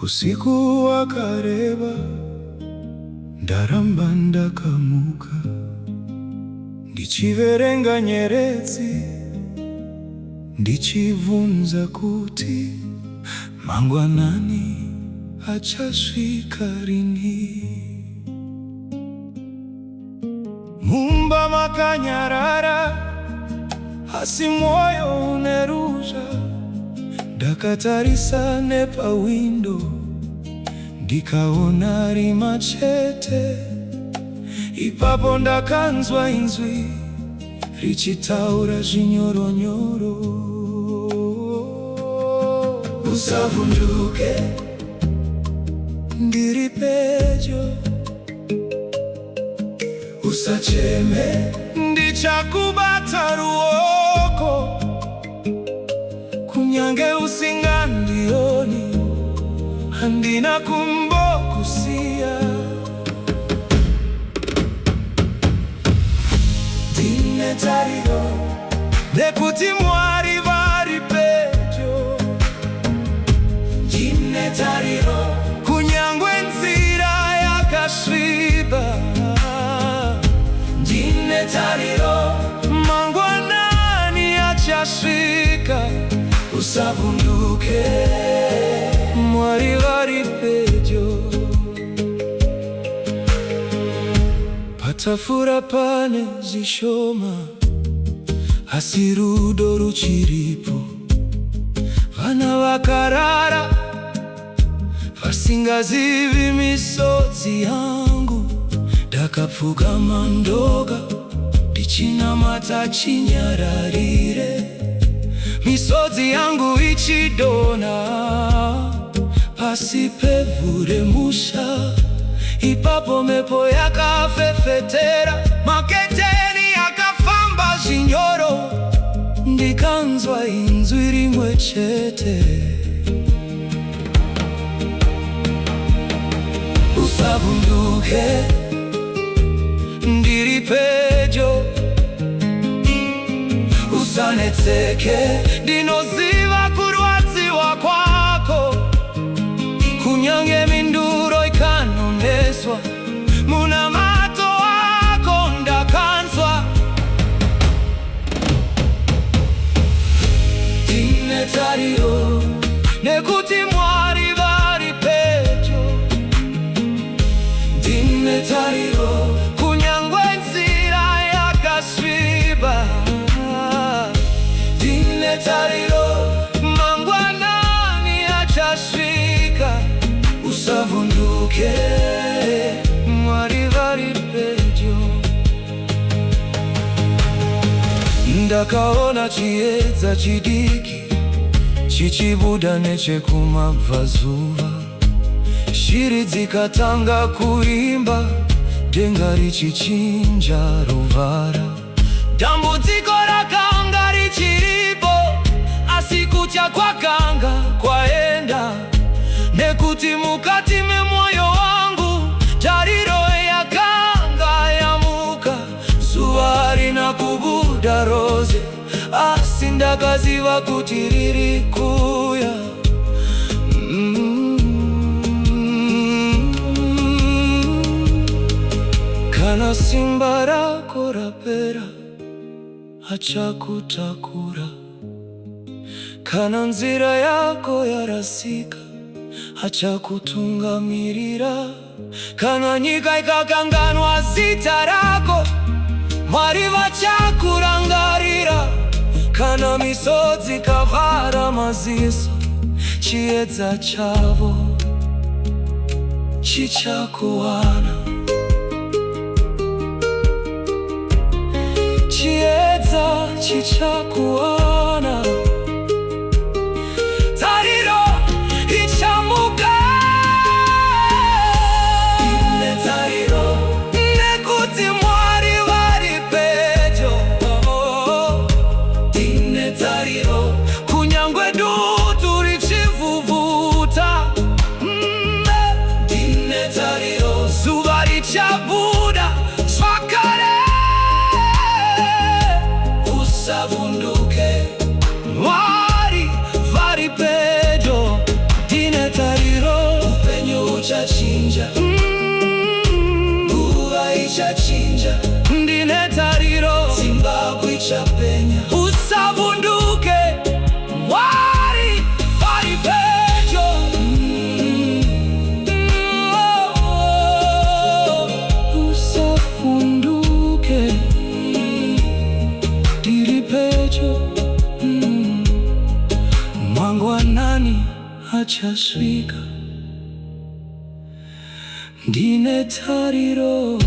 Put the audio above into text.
Usiku wakareba ndaramba ndakamuka ndichiverenga nyeredzi ndichivunza kuti mangwanani achasvika rini. Mumba makanyarara asi moyo uneruzha. Ndakatarisa nepawindo ndikaona rima chete. Ipapo ndakanzwa inzwi richitaura zvinyoronyoro. Usavhunduke, ndiri pedyo. Usacheme, ndichakubata ruoko. Kunyange usingandioni, handina kumbokusiya. Ndine tariro nekuti Mwari vari pedyo. Ndine tariro kunyangwe nzira yakasviba. Ndine tariro mangwanani achasvika. Usavhunduke, Mwari vari pedyo. Patafura pane zvishoma, asi rudo ruchiripo. Vana vakarara vasingazivi misodzi yangu. Ndakapfugama ndoga ndichinamata chinyararire. Misodzi yangu ichidonha pasi pevhu remusha. Ipapo mepo yakafefetera, maketeni akafamba zvinyoro. Ndikanzwa inzwi rimwe chete. Usavhunduke, ndiri pedyo. Usanetseke, ndinoziva kurwadziwa kwako. Kunyange minduro ikanoneswa, munamato wako ndakanzwa. Ndine tariro nekuti Mwari vari pedyo. Ndine tariro kunyangwe nzira yakasviba. Ndine tariro mangwanani achasvika. Usavhunduke, Mwari vari pedyo. Ndakaona chiedza chidiki chichibuda nechekumabvazuva. Shiri dzikatanga kuimba, denga richichinja ruvara. Dambudziko rakanga richiripo, asi kutya kwakanga kwaenda. Nekuti mukati memwoyo wangu tariro yakanga yamuka. Zuva harina kubuda rose, asi ndakaziva kuti riri kuya. Kana simba rako rapera, achakutakura. Kana nzira yako yarasika, achakutungamirira. Kana nyika ikakanganwa zita rako, Mwari vachakurangarira. Kana misodzi ikavhara maziso, chiedza chavo chichakuwana. Chiedza chichakuwana. Tariro ichamuka. Ndine tariro nekuti Mwari vari pedyo. Ndine tariro kunyangwe dutu richivhuvhuta. Ndine tariro zuva richabuda Jangwanani hachaswika Ndine tariro.